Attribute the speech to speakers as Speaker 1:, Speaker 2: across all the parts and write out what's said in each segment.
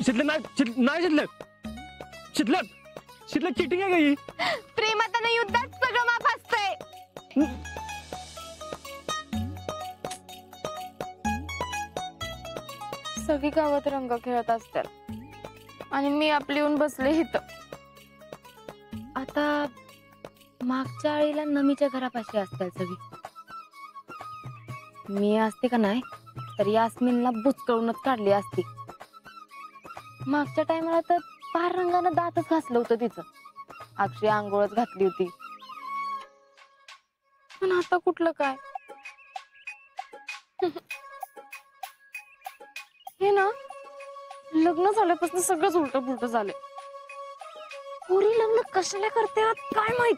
Speaker 1: शिल्लक चिटिंग आहे काही
Speaker 2: प्रेमात आणि युद्धात सगळं माफ असतंय. सगळी गावात रंग खेळत असतात आणि मी आपली येऊन बसले इथं. आता मागच्या आळीला नमीच्या घरापाशी असतात सगळी. मी असते का नाही तर यास्मिनला बुचकळूनच काढली असती. मागच्या टायमाला तर पार रंगानं दातच घासलं होतं तिचं. अक्षी आंघोळच घातली होती. पण आता कुठलं काय. हे ना लग्न झाल्यापासून सगळंच उलट पुलट झाले. पुरी लग्न कशाला करते काय माहित.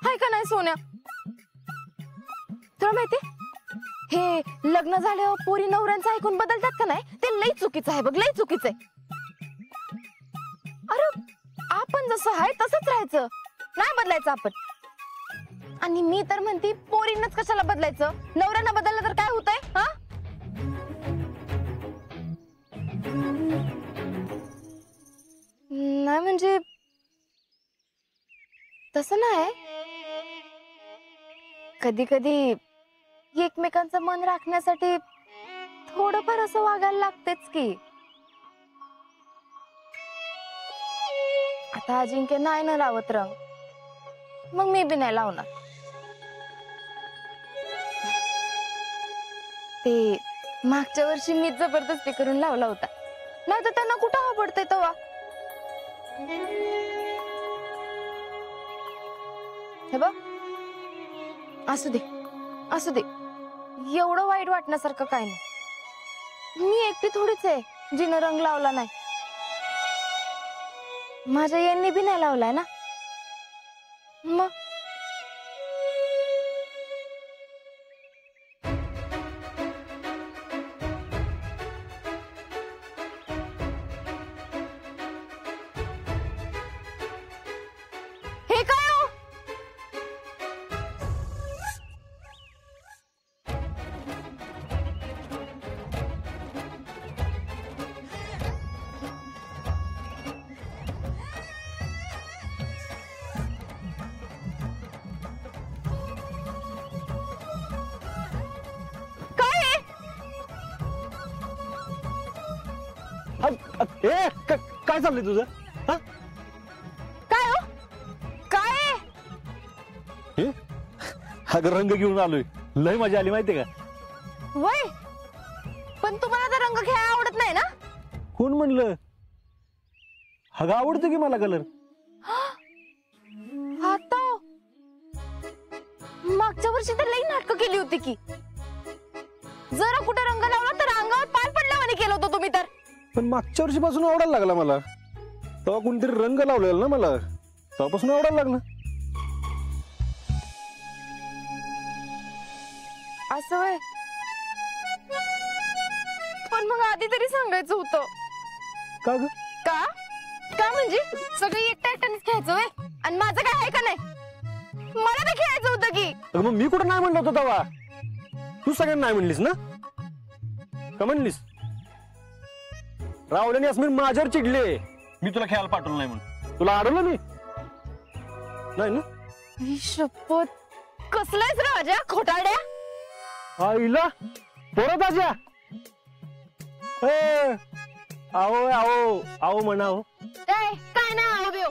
Speaker 2: हाय का नाही सोन्या, तुला माहिती हे लग्न झाल्यावर पोरी नवऱ्यांचं ऐकून बदलतात का नाही ते लई चुकीचं आहे बघ, लई चुकीचं आहे. अरे आपण जसं आहे तसंच राहायचं, नाही बदलायचं आपण. आणि मी तर म्हणते पोरींनाच कशाला बदलायचं, नवऱ्यांना बदललं तर काय होतंय. हा नाही म्हणजे तसं नाही, कधी कधी एकमेकांचं मन राखण्यासाठी थोडंफार असं वागायला लागतेच की. आता अजिंक्य नाही ना लावत रंग, मग मी बी नाही लावणार. ते मागच्या वर्षी मी जबरदस्ती करून लावला होता, नाही तर त्यांना कुठं आवडतंय तेव्हा. हे बघ असू दे असू दे, एवढं वाईट वाटण्यासारखं काय नाही. मी एकटी थोडीच आहे जिनं रंग लावला नाही. माझ्या यांनी बी नाही लावलाय ना. मग हे काय हो?
Speaker 1: काय चाललंय तुझं?
Speaker 2: काय हो काय?
Speaker 1: अगं रंग घेऊन आलोय, लय मजा आली माहितीये का.
Speaker 2: वय पण तुम्हाला तर रंग खेळायला आवडत नाही ना.
Speaker 1: कोण म्हणलं? अगं आवडतो की मला कलर.
Speaker 2: आता मागच्या वर्षी तर लई नाटकं केली होती की. जरा कुठे रंग लावला तर अंगावर पाल पडल्यावानी केलं होतं तुम्ही तर.
Speaker 1: पण मागच्या वर्षीपासून आवडायला लागला मला. तेव्हा कोणतरी रंग लावलेला ना मला, तेव्हापासून आवडायला लागला.
Speaker 2: असं होय. पण मग आधी तरी सांगायचं होतं.
Speaker 1: का ग?
Speaker 2: का का म्हणजे सगळी एकट्या एकट्यानेच खेळायचं होय, आणि माझं काय आहे का नाही. मला तर खेळायचं होतं की.
Speaker 1: मग मी कुठं नाही म्हणलं होतं तेव्हा? तू सगळ्यांना नाही म्हणलीस ना. का म्हणलीस? राहुल यास्मिन माझ्यावर चिडले, मी तुला खेळायला पाठवलं नाही म्हणून. तुला अडवलं मी नाही ना.
Speaker 2: शपथ, कसलायच राजा खोटाड्या.
Speaker 1: आईला परत आजा. आओ आओ आओ म्हणाव.
Speaker 2: काय नाही आहो बेव.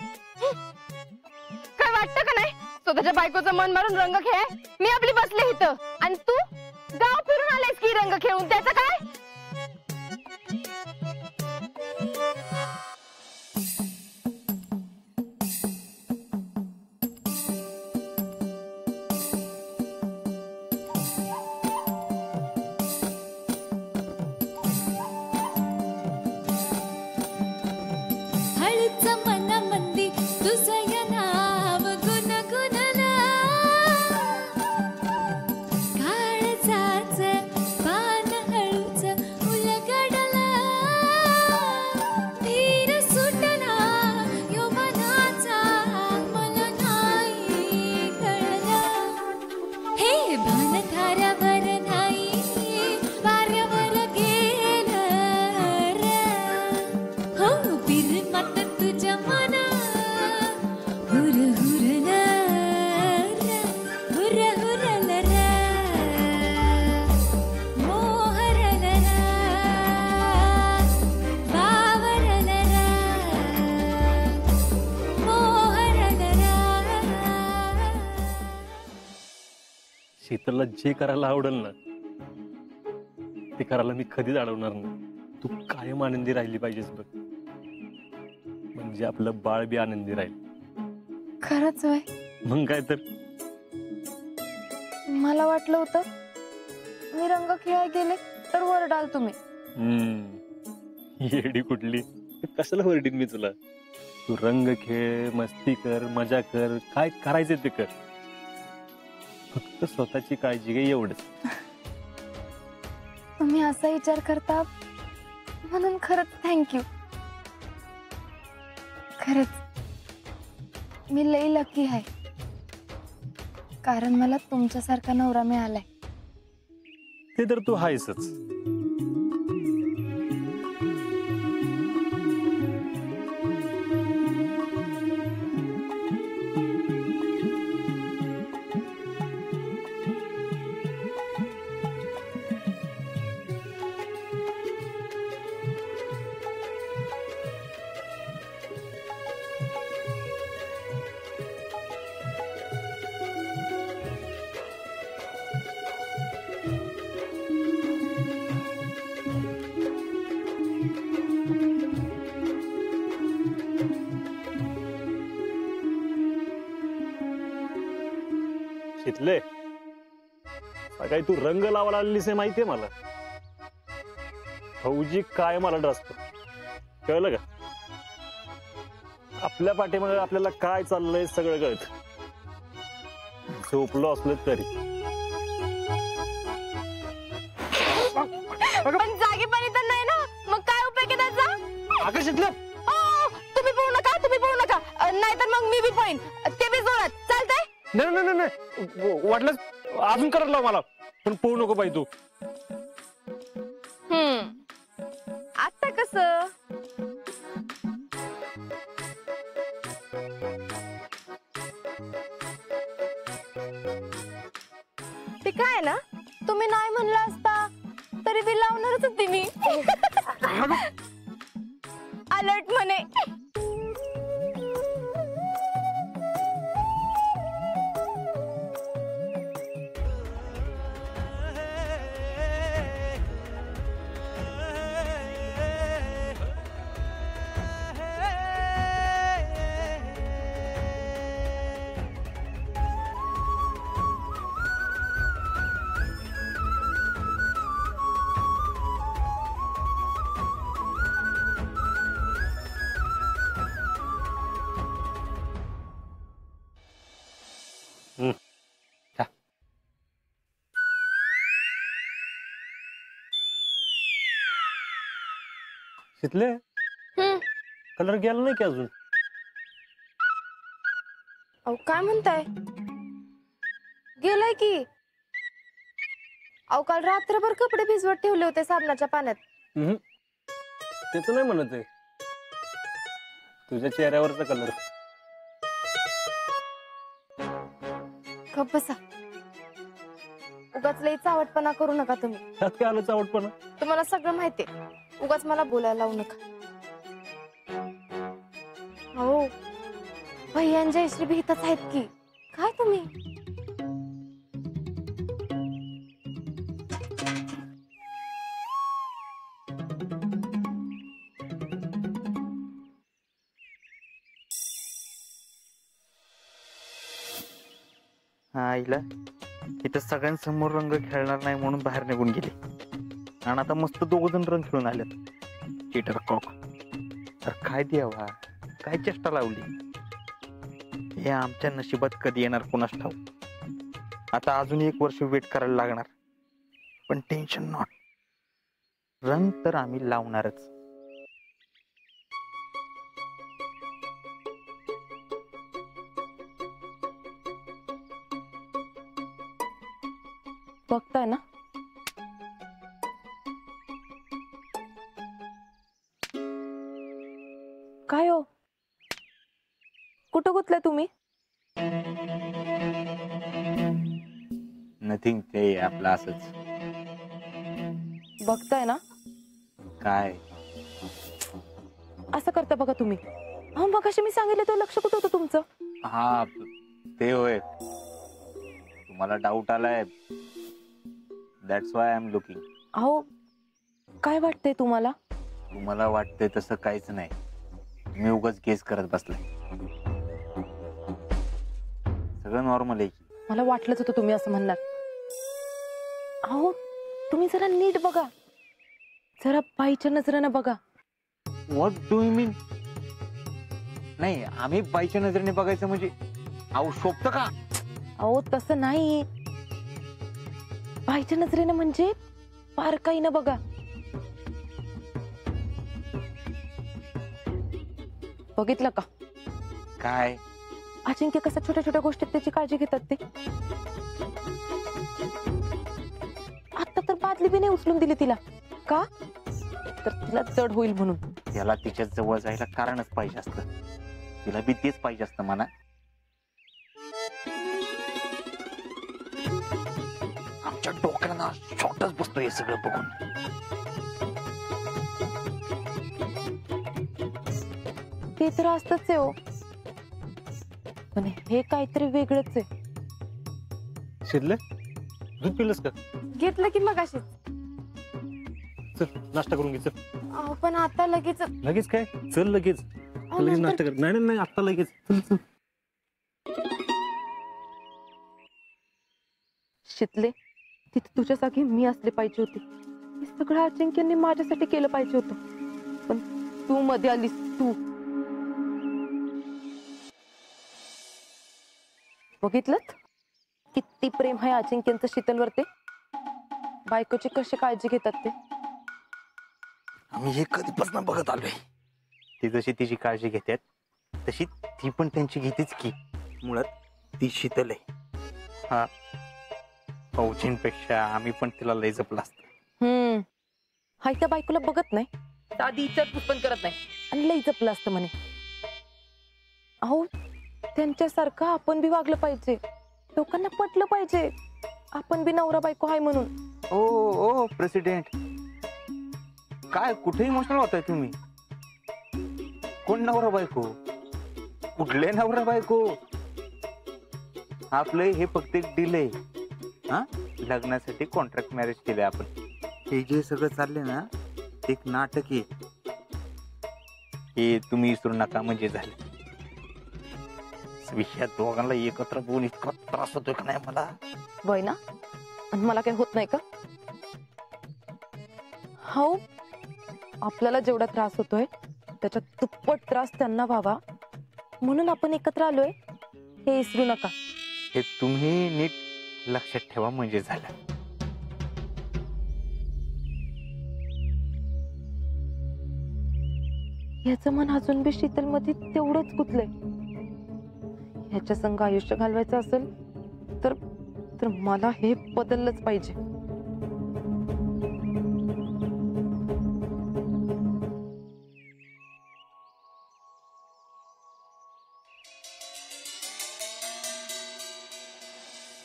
Speaker 2: काय वाटतं का नाही स्वतःच्या बायकोचं मन मारून रंग खेळ. मी आपली बसले इथं आणि तू गाव फिरून आलायस की रंग खेळून. त्याचं काय?
Speaker 3: काळजाचं पान हळूच
Speaker 1: तुला जे करायला आवडेल ना ते करायला मी कधीच अडवणार नाही. तू कायम आनंदी राहिली पाहिजेस बघ, म्हणजे आपलं बाळ बी आनंदी राहील.
Speaker 2: खरंच होय?
Speaker 1: मग काय तर.
Speaker 2: मला वाटलं होतं मी रंग खेळायला गेले तर वरडाल तुम्ही.
Speaker 1: येडी कुठली, कशाला ओरडीन मी तुला. तू रंग खेळ, मस्ती कर, मजा कर, काय करायचं ते कर, फक्त स्वतःची काळजी घे एवढंच.
Speaker 2: तुम्ही असा विचार करता म्हणून खरंच थँक्यू. खरंच मी लई लकी आहे, कारण मला तुमच्यासारखा नवरा मिळालाय.
Speaker 1: ते तर तू आहेसच. शितले, सकाळी तू रंग लावायला आलेलीस हे माहितीये मला. फौजी काय मला डसतो, कळलं का? आपल्या पाठीमागे आपल्याला काय चाललंय सगळं कळत, झोपलो असलो तरी.
Speaker 2: पण जागेपणी तर नाही ना, मग काय उपयोग आहे त्याचा?
Speaker 1: अगं शितले,
Speaker 2: तुम्ही पळू नका, तुम्ही पळू नका, नाहीतर मग मी बी पळीन. ते बी जोरात चालतंय?
Speaker 1: नाही नाही नाही, वाटलंच अजून करायला लाव मला, पण पोहू नको पाहिजे तू.
Speaker 2: आता कसं? ते काय ना, तुम्ही नाही म्हणला असता तरी बी लावणारच होती मी. अलर्ट म्हणे.
Speaker 1: शितले, कलर गेला नाही की अजून?
Speaker 2: अहो काय म्हणताय? गेलाय की. अहो काल रात्रभर कपडे भिजवत ठेवले होते साबणाच्या पाण्यात.
Speaker 1: त्याच नाही म्हणत आहे, तुझ्या चेहऱ्यावरचा कलर.
Speaker 2: गप्प बसा, उगाच लई चावटपणा करू नका तुम्ही.
Speaker 1: त्यात काय आलं चावटपणा?
Speaker 2: तुम्हाला सगळं माहितीये, उगाच मला बोलायला लावू नका. हो, भैयान जयश्री भी इथंच आहेत की. काय तुम्ही?
Speaker 3: हा, आईला इथं सगळ्यांसमोर रंग खेळणार नाही म्हणून बाहेर निघून गेले, आणि आता मस्त दोघ जण रंग खेळून आलेत. चीटर कॉक. तर काय द्यावा, काय चेष्टा लावली. हे आमच्या नशिबात कधी येणार कोणास ठाऊक. आता अजून 1 वर्ष वेट करायला लागणार, पण टेन्शन नॉट, रंग तर आम्ही लावणारच.
Speaker 2: बघताय ना, काय हो, कुठं गुतलाय तुम्ही?
Speaker 3: नथिंग, ते आपलं असंच.
Speaker 2: बघताय ना
Speaker 3: काय
Speaker 2: असं करता बघा तुम्ही. हा मग मी सांगितलं तो लक्ष कुठं होतं तुमचं?
Speaker 3: हा ते होय, मला डाऊट आलाय. That's why I am looking.
Speaker 2: अहो काय वाटतंय तुम्हाला?
Speaker 3: तुम्हाला वाटतंय तसं काहीच नाही. मी उगाच केस करत बसलाय. सगळं नॉर्मल आहे.
Speaker 2: मला वाटलंच होतं तुम्ही असं म्हणणार. अहो तुम्ही जरा नीट बघा, जरा बाईच्या नजरेनं बघा.
Speaker 3: व्हॉट डू यू मीन? नाही, आम्ही बाईच्या नजरेने बघायचं म्हणजे अहो शोभतं का?
Speaker 2: अहो तसं नाही, बाईच्या नजरेनं म्हणजे बारकाईनं बघा. बघितलं का
Speaker 3: काय?
Speaker 2: अजिंक्य कसं छोट्या छोट्या गोष्टीत त्याची काळजी घेतात ते. आता तर बादली बी नाही उचलून दिली तिला. का? तर तिला जड होईल म्हणून.
Speaker 3: त्याला तिच्या जवळ जायला कारणच पाहिजे असतं. तिला बी तेच पाहिजे असतं म्हणा. आमच्या डोक्याला शॉर्टच बसतोय सगळं बघून.
Speaker 2: ते तर असतच आहे हो, पण हे काहीतरी वेगळंच आहे.
Speaker 1: शिरले दूध पिलंस का?
Speaker 2: घेतलं की मग अशीच.
Speaker 1: चल नाश्ता करून घे. चल
Speaker 2: पण आता लगेच
Speaker 1: लगेच काय? चल लगेच लगेच नाश्ता कर. नाही नाही नाही, आता लगेच. चल चल.
Speaker 2: शितले, तिथे तुझ्या जागी मी असले पाहिजे होते. हे सगळं अजिंक्यांनी माझ्यासाठी केलं पाहिजे होतं, पण तू मध्ये आलीस. तू बघितलं किती प्रेम आहे अजिंक्यांचं शीतलवरती. बायकोची कशी काळजी घेतात ते.
Speaker 3: आम्ही हे कधीपासून बघत आलोय. ती जशी तिची काळजी घेतात तशी ती पण त्यांची घेतेच की. मुळात ती शीतल आहे. हा, फौजींपेक्षा आम्ही पण तिला लय जपलं असतं.
Speaker 2: हाय त्या बायकोला बघत नाही, साधी इचारपूस पण करत नाही आणि लई जपलं असतं म्हणे. अहो त्यांच्यासारखं आपण बी वागलं पाहिजे. लोकांना पटलं पाहिजे आपण बी नवरा बायको आहे म्हणून.
Speaker 3: ओ ओ प्रेसिडेंट, काय कुठे इमोशनल होताय तुम्ही? कोण नवरा बायको? कुठले नवरा बायको? आपलं हे फक्त एक डील आहे. हा, लग्नासाठी कॉन्ट्रॅक्ट मॅरेज केले आपण. हे जे सगळं चाललंय ना, ते एक नाटक आहे. हे तुम्ही विसरू नका म्हणजे झालं. ह्या दोघांना एकत्र बघून इतका त्रास होतोय का नाही मला.
Speaker 2: वय ना, आणि मला काही होत नाही का? हो, आपल्याला जेवढा त्रास होतोय त्याच्या दुप्पट त्रास त्यांना व्हावा म्हणून आपण एकत्र आलोय. हे विसरू नका.
Speaker 3: हे तुम्ही नीट लक्षात ठेवा म्हणजे झालं.
Speaker 2: याचं मन अजून बी शीतल मध्ये तेवढंच गुंतलंय. ह्याच्या संग आयुष्य घालवायचं असेल तर तर मला हे बदललंच पाहिजे.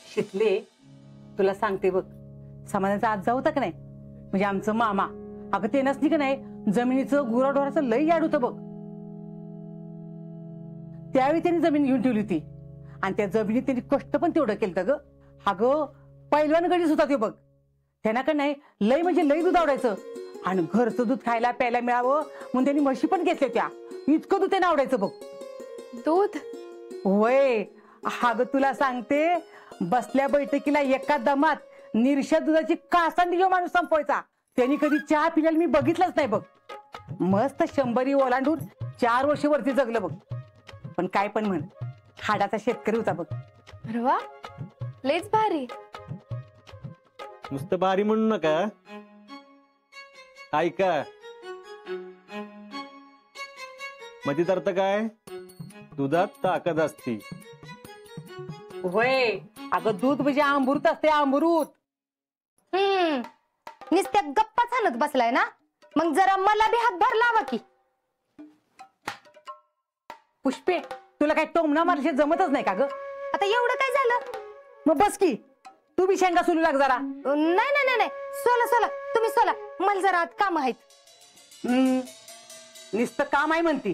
Speaker 4: शितले, तुला सांगते बघ, समाधानाचा आज होता का नाही, म्हणजे आमचं मामा. अगं ते नसली का नाही, जमिनीचं गुराढोराचं लई याड होतं बघ. त्यावेळी त्यांनी जमीन घेऊन ठेवली होती आणि त्या जमिनीत त्यांनी कष्ट पण तेवढं केलं ग. अगं पैलवान गडीच होता ते बघ. त्यांना का नाही लई म्हणजे लई दूध आवडायचं आणि घरचं दूध खायला प्यायला मिळावं म्हणून त्यांनी म्हशी पण घेतल्या त्या. इतकं दूध त्यांना आवडायचं बघ.
Speaker 2: दूध?
Speaker 4: होय. अगं तुला सांगते, बसल्या बैठकीला एका दमात निरशा दुधाची कासांनी जो माणूस संपवायचा. त्यांनी कधी चहा पिल्याला मी बघितलंच नाही बघ. मस्त 100 ओलांडून 4 वर्ष वरती जगलं बघ. पण काय पण म्हण, हाडाचा शेतकरी होता बघ.
Speaker 2: अरे वा, लयच भारी.
Speaker 1: नुसतं भारी म्हणू नका, ऐका. मधीत अर्थ काय? दुधात ताकद असती.
Speaker 4: होय, अगं दूध म्हणजे अमृत असते, अमृत.
Speaker 2: नुसत्या गप्पा चालत बसलाय ना, मग जरा मला बी हातभार लावा की.
Speaker 4: पुष्पे, तुला काय टोमणा मारशी जमतच नाही का ग?
Speaker 2: आता एवढं काय झालं?
Speaker 4: मग बस की, तू बी शेंगा सोलू लाग जरा.
Speaker 2: नाही नाही नाही नाही, सोला सोला, तुम्ही सोला, मला जरा आत काम आहेत.
Speaker 4: नुसतं काम आहे म्हणती.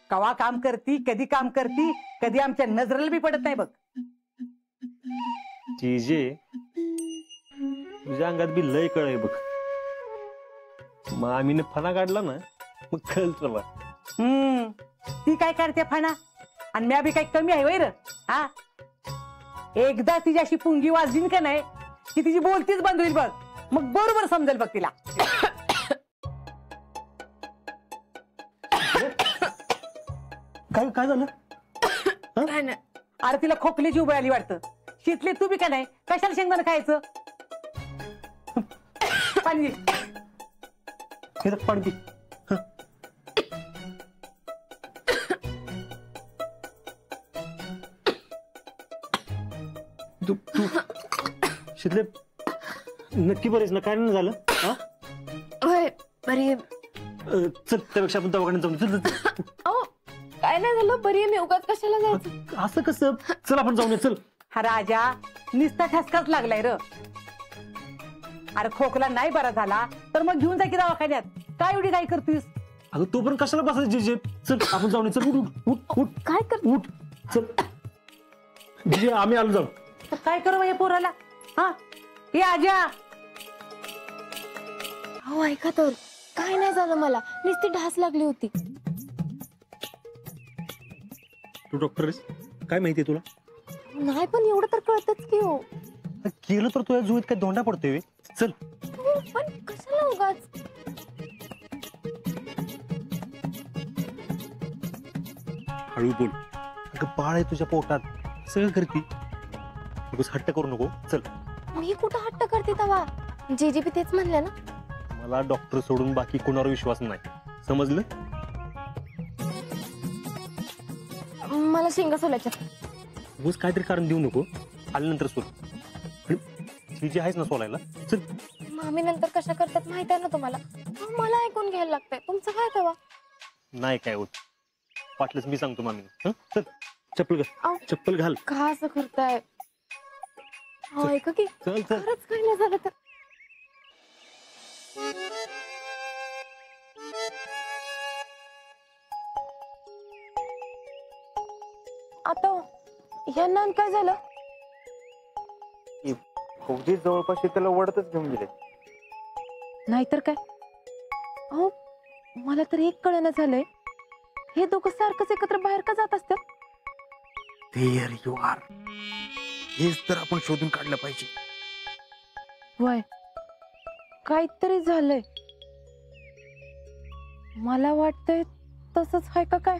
Speaker 4: कवा काम करती, कधी काम करती, कधी आमच्या नजरेला बी पडत नाही बघ.
Speaker 1: जे तुझ्या अंगात बी लय कळ आहे बघ. मामीने फणा काढला ना मग कळ तुला.
Speaker 4: ती काय करते फणा आणि म्या बी काही कमी आहे वैर. हा एकदा तिच्याशी पुंगी वाजली का नाही की तिची बोलतीच बंद होईल बघ. मग बरोबर समजेल बघ तिला.
Speaker 1: काय काय झालं?
Speaker 4: अरे तिला खोकल्याची उभं आली वाटतं. शितले तू बी का नाही कशाला शेंगदाणा खायचं. पाणी दे.
Speaker 1: हे बघ, पाणी पी. तू तू शितले नक्की बरेच ना? काय नाही झालं? हा
Speaker 2: होय बरी.
Speaker 1: चल त्यापेक्षा आपण दवाखान्यात जाऊन. चल चल.
Speaker 2: काय नाही झालं, बरी आहे मी. उगाच कशाला जायचं?
Speaker 1: असं कसं? चल आपण जाऊन चल.
Speaker 4: हा राजा निस्ता ठसकाच लागलाय र. अरे खोकला नाही बरा झाला तर मग घेऊन जा की दवाखान्यात. काय एवढी काय करतीस?
Speaker 1: अगं तो पण कशाला बसायचं जे? चल आपण जाऊन. चल उठ उठ उठ उठ.
Speaker 2: काय कर?
Speaker 1: उठ चल. जे आम्ही आलो जाऊ.
Speaker 4: तर काय करू या पोराला? हा हे आजा.
Speaker 2: हो ऐका तर, काय नाही झालं मला, नुसती ढास लागली होती.
Speaker 1: तू डॉक्टर आहेस, काय माहितीये तुला?
Speaker 2: नाही पण एवढं तर कळतच की हो.
Speaker 1: केलं तर तुझ्या जुईत काय दोंडा पडतोय. चल.
Speaker 2: पण कशाला उगाच?
Speaker 1: हळू बोल. अगं बाळ आहे तुझ्या पोटात, सगळं करती. उगाच हट्ट करू नको. चल.
Speaker 2: मी कुठं हट्ट करते तवा? जीजी बी तेच म्हणले ना.
Speaker 1: मला डॉक्टर सोडून बाकी कोणावर विश्वास नाही, समजलं?
Speaker 2: मला शेंगा सोलायच्या.
Speaker 1: उगाच काहीतरी कारण देऊ नको. आल्यानंतर सोड. जी आहेस ना सोलायला. चल.
Speaker 2: मामी नंतर कशा करतात माहित आहे ना तुम्हाला. मला ऐकून घ्यायला लागतंय. तुमचं काय तवा?
Speaker 1: नाही काय होत. वाटलंच मी सांगतो मामी. चल चप्पल
Speaker 2: आव.
Speaker 1: घाल. चप्पल घाल.
Speaker 2: का असं करताय? हो ऐका की,
Speaker 1: चल चल.
Speaker 2: खरंच काय नाही झालं तर. आता यांना काय झालं?
Speaker 3: फौजी जवळपास त्याला वडतच घेऊन गेले.
Speaker 2: नाहीतर काय. अहो मला तर एक कळना झालंय, हे दोघं सारखंच एकत्र बाहेर का जात असतात?
Speaker 3: There you are. हेच तर आपण शोधून काढलं पाहिजे.
Speaker 2: वय काहीतरी झालंय. मला वाटतंय तसंच आहे का काय.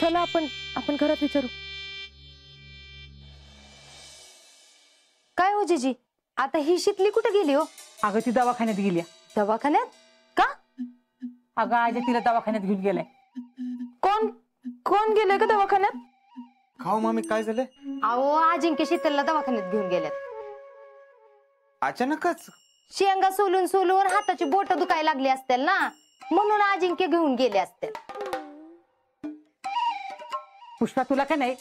Speaker 2: चला आपण घरात विचारू.
Speaker 5: काय हो जीजी, आता ही शितली कुठे गेली हो?
Speaker 4: अगं ती दवाखान्यात गेली.
Speaker 5: दवाखान्यात? का?
Speaker 4: अगं आजा तिला दवाखान्यात घेऊन गेलाय.
Speaker 2: कोण गेलंय का दवाखान्यात?
Speaker 3: खाऊ मामी काय झालंय?
Speaker 5: अहो अजिंक्य शीतलला दवाखान्यात घेऊन गेल्यात.
Speaker 3: अचानकच?
Speaker 5: शेंगा सोलून सोलून हाताची बोट दुखायला लागली असतील ना, म्हणून अजिंक्य घेऊन गेले असतील.
Speaker 4: पुष्पा तुला का नाही,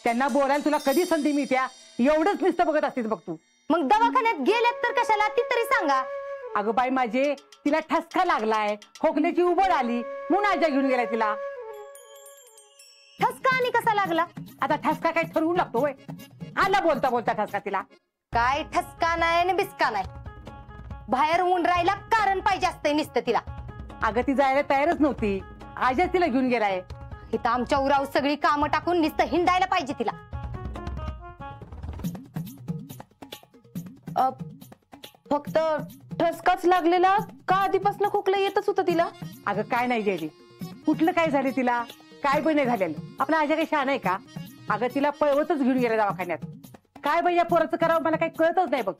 Speaker 4: त्यांना बोलायला तुला कधी संधी मिळत्या एवढंच नुसतं बघत असतेस बघ तू.
Speaker 5: मग दवाखान्यात गेल्यात तर कशाला ती तरी सांगा.
Speaker 4: अगं बाई माझे, तिला ठसका लागलाय, खोकल्याची उबळ आली म्हणून आजा घेऊन गेलाय तिला.
Speaker 5: ठसका आणि कसा लागला?
Speaker 4: आता ठसका काय ठरवून लागतो वय? आला बोलता बोलता ठसका तिला.
Speaker 5: काय ठसका नाही आणि बिस्का नाही, बाहेर ऊन राहायला कारण पाहिजे असतंय नुसतं तिला.
Speaker 4: अगं ती जायला तयारच नव्हती, आजाच तिला घेऊन गेलाय.
Speaker 5: इथं आमच्या उरावर सगळी कामं टाकून नुसतं हिंडायला पाहिजे तिला.
Speaker 2: फक्त ठसकाच लागलेला का आधीपासून खोकला येतच होतं तिला?
Speaker 4: अगं काय नाही गेली, कुठलं काय झालं तिला, काय पण नाही झालेलं. आपला आजा काही शहाणा आहे का? अगं तिला पळवतच घेऊन गेला दवाखान्यात. काय बाई या पोराचं करावं मला काही कळतच नाही बघ.